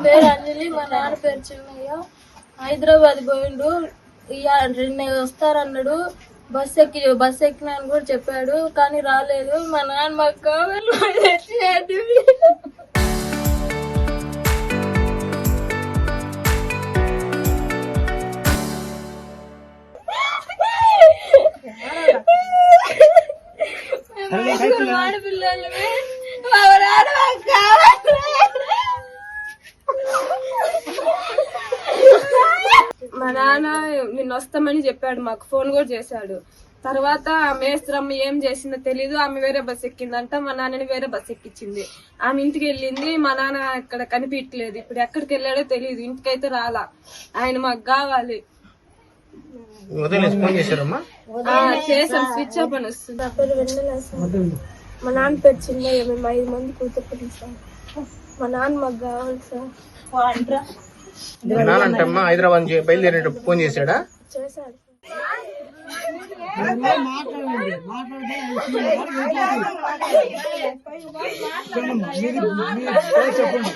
పేరు అంజలి, మా నాన్న పేరు చిన్నయ్య. హైదరాబాద్ పోయిండు. నిన్న వస్తారన్నాడు. బస్ ఎక్కినాను కూడా చెప్పాడు, కానీ రాలేదు. మా నాన్న మాకు కావాలి. ఆడపిల్లలమే మా నాన్న నిన్న వస్తామని చెప్పాడు, మాకు ఫోన్ కూడా చేశాడు. తర్వాత మేస్త్రమ్మ ఏం చేసిందో తెలీదు. ఆమె వేరే బస్ ఎక్కిందంట, మా నాన్నని వేరే బస్ ఎక్కించింది. ఆమె ఇంటికి వెళ్ళింది. మా నాన్న ఇక్కడ కనిపించలేదు. ఇప్పుడు ఎక్కడికి వెళ్ళాడో తెలియదు. ఇంటికైతే రాలా. ఆయన మాకు కావాలి. చేసాం, స్విచ్ ఆఫ్ అని వస్తుంది. మా నాన్న పేరు చిన్నయ్య. మేము 5 మంది కూతురు సార్. మా నాన్న మాకు కావాలి సార్. నానంటమ్మా హైదరాబాద్ నుంచి బయలుదేరేటప్పుడు ఫోన్ చేశాడా? చేశాడు. చెప్పండి.